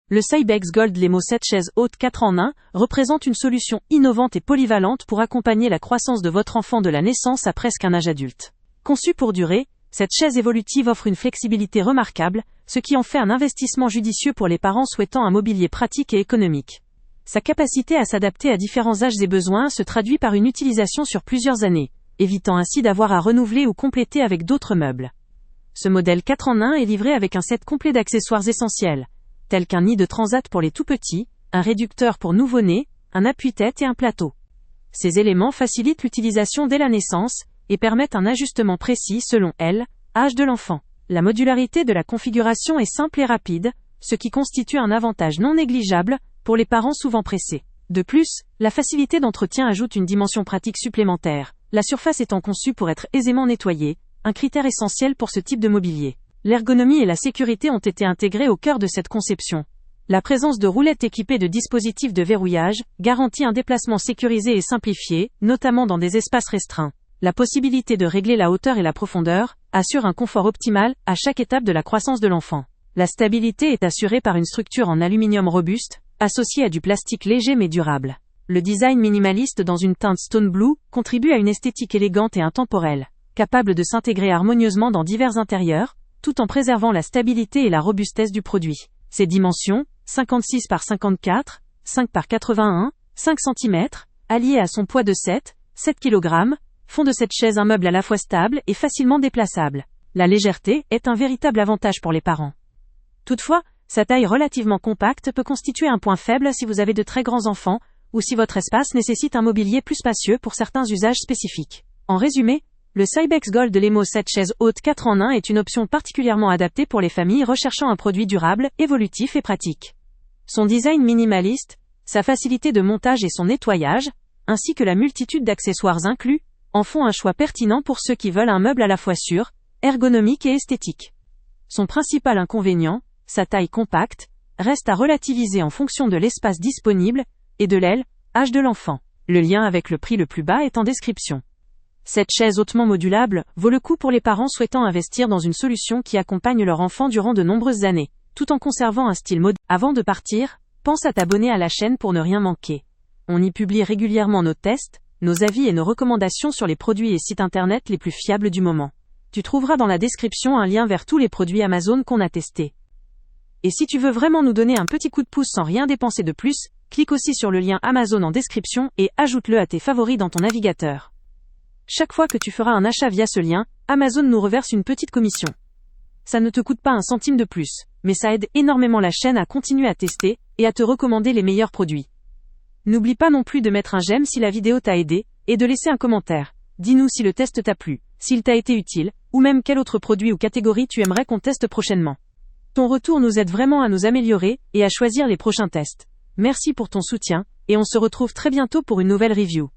Le Cybex Gold Lemo 7 chaises hautes 4 en 1 représente une solution innovante et polyvalente pour accompagner la croissance de votre enfant de la naissance à presque un âge adulte. Conçue pour durer, cette chaise évolutive offre une flexibilité remarquable, ce qui en fait un investissement judicieux pour les parents souhaitant un mobilier pratique et économique. Sa capacité à s'adapter à différents âges et besoins se traduit par une utilisation sur plusieurs années, évitant ainsi d'avoir à renouveler ou compléter avec d'autres meubles. Ce modèle 4 en 1 est livré avec un set complet d'accessoires essentiels, tels qu'un nid de transat pour les tout-petits, un réducteur pour nouveau-nés, un appuie-tête et un plateau. Ces éléments facilitent l'utilisation dès la naissance et permettent un ajustement précis selon l'âge de l'enfant. La modularité de la configuration est simple et rapide, ce qui constitue un avantage non négligeable pour les parents souvent pressés. De plus, la facilité d'entretien ajoute une dimension pratique supplémentaire, la surface étant conçue pour être aisément nettoyée, un critère essentiel pour ce type de mobilier. L'ergonomie et la sécurité ont été intégrées au cœur de cette conception. La présence de roulettes équipées de dispositifs de verrouillage garantit un déplacement sécurisé et simplifié, notamment dans des espaces restreints. La possibilité de régler la hauteur et la profondeur assure un confort optimal à chaque étape de la croissance de l'enfant. La stabilité est assurée par une structure en aluminium robuste, associée à du plastique léger mais durable. Le design minimaliste dans une teinte stone blue contribue à une esthétique élégante et intemporelle, capable de s'intégrer harmonieusement dans divers intérieurs, tout en préservant la stabilité et la robustesse du produit. Ses dimensions, 56 par 54, 5 par 81, 5 cm, alliées à son poids de 7 kg, font de cette chaise un meuble à la fois stable et facilement déplaçable. La légèreté est un véritable avantage pour les parents. Toutefois, sa taille relativement compacte peut constituer un point faible si vous avez de très grands enfants, ou si votre espace nécessite un mobilier plus spacieux pour certains usages spécifiques. En résumé, le Cybex Gold Lemo 7 chaises hautes 4 en 1 est une option particulièrement adaptée pour les familles recherchant un produit durable, évolutif et pratique. Son design minimaliste, sa facilité de montage et son nettoyage, ainsi que la multitude d'accessoires inclus, en font un choix pertinent pour ceux qui veulent un meuble à la fois sûr, ergonomique et esthétique. Son principal inconvénient, sa taille compacte, reste à relativiser en fonction de l'espace disponible et de l'âge de l'enfant. Le lien avec le prix le plus bas est en description. Cette chaise hautement modulable vaut le coup pour les parents souhaitant investir dans une solution qui accompagne leur enfant durant de nombreuses années, tout en conservant un style moderne. Avant de partir, pense à t'abonner à la chaîne pour ne rien manquer. On y publie régulièrement nos tests, nos avis et nos recommandations sur les produits et sites internet les plus fiables du moment. Tu trouveras dans la description un lien vers tous les produits Amazon qu'on a testés. Et si tu veux vraiment nous donner un petit coup de pouce sans rien dépenser de plus, clique aussi sur le lien Amazon en description et ajoute-le à tes favoris dans ton navigateur. Chaque fois que tu feras un achat via ce lien, Amazon nous reverse une petite commission. Ça ne te coûte pas un centime de plus, mais ça aide énormément la chaîne à continuer à tester et à te recommander les meilleurs produits. N'oublie pas non plus de mettre un j'aime si la vidéo t'a aidé, et de laisser un commentaire. Dis-nous si le test t'a plu, s'il t'a été utile, ou même quel autre produit ou catégorie tu aimerais qu'on teste prochainement. Ton retour nous aide vraiment à nous améliorer et à choisir les prochains tests. Merci pour ton soutien, et on se retrouve très bientôt pour une nouvelle review.